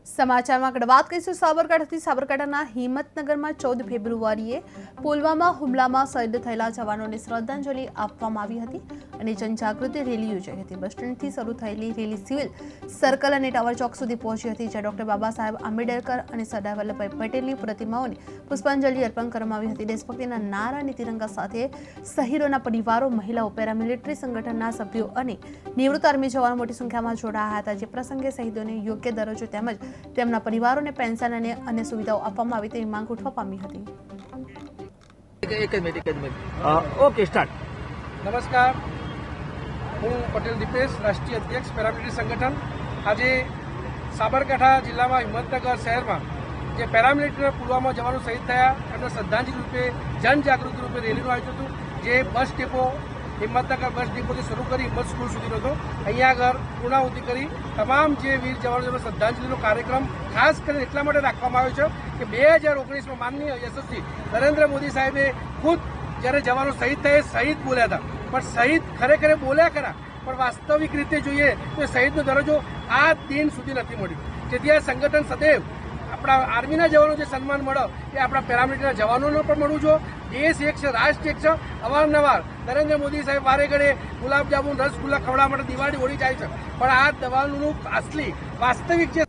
સમાચારમાં આગળ વાત કરીશું સાબરકાંઠાના હિંમતનગરમાં 14 ફેબ્રુઆરીએ પુલવામા હુમલામાં શહીદ થયેલા જવાનોને શ્રદ્ધાંજલિ આપવામાં આવી હતી અને જનજાગૃતિ રેલી યોજાઈ હતી। બસ સ્ટેન્ડથી શરૂ થયેલી રેલી સિવિલ સર્કલ અને ટાવર ચોક સુધી પહોંચી હતી, જ્યાં ડોક્ટર બાબા સાહેબ આંબેડકર અને સરદાર વલ્લભભાઈ પટેલની પ્રતિમાઓને પુષ્પાંજલિ અર્પણ કરવામાં આવી હતી। દેશભક્તિના નારા અને તિરંગા સાથે શહીદોના પરિવારો, મહિલાઓ, પેરામિલિટરી સંગઠનના સભ્યો અને નિવૃત્ત આર્મી જવાનો મોટી સંખ્યામાં જોડાયા હતા, જે પ્રસંગે શહીદોને યોગ્ય દરજ્જો તેમજ તેમના પરિવારોને પેન્શન અને સુવિધાઓ આપવામાં આવે તેવી માંગ ઉઠવા પામી હતી। Okay start. નમસ્કાર, હું પટેલ દીપેશ, રાષ્ટ્રીય અધ્યક્ષ પેરામિલિટરી સંગઠન। આજે સાબરકાંઠા જિલ્લામાં હિંમતનગર શહેરમાં જે પેરામિલિટરીના પુલવામા જવાનો શહીદ થયા એમને શ્રદ્ધાંજલિ રૂપે જનજાગૃતિ રૂપે રેલીનું આયોજન હતું, જે બસ ડેપો હિંમતનગર બસ ડેપોથી શરૂ કરી હિંમત સ્કૂલ સુધીનો હતો। અહીંયા આગળ પૂર્ણાહુતિ કરી તમામ જે વીર જવાનોનો શ્રદ્ધાંજલિનો કાર્યક્રમ ખાસ કરીને એટલા માટે રાખવામાં આવ્યો છે કે 2019માં માનનીય યશસ્વી નરેન્દ્ર મોદી સાહેબે ખુદ જ્યારે જવાનો શહીદ થયા શહીદ બોલ્યા હતા, પણ શહીદ ખરેખર બોલ્યા ખરા, પણ વાસ્તવિક રીતે જોઈએ તો શહીદનો દરજ્જો આ દિન સુધી નથી મળ્યો। જેથી આ સંગઠન સદૈવ આપણા આર્મીના જવાનો જે સન્માન મળે એ આપણા પેરામિલિટરીના જવાનોને પણ મળવું જોઈએ। દેશ એક છે, રાષ્ટ્ર એક છે। અવારનવાર નરેન્દ્ર મોદી સાહેબ વારે ઘડે ગુલાબજામુન, રસગુલ્લા ખવડાવવા માટે દિવાળી ઓળી જાય છે, પણ આ દવાનું અસલી વાસ્તવિક જે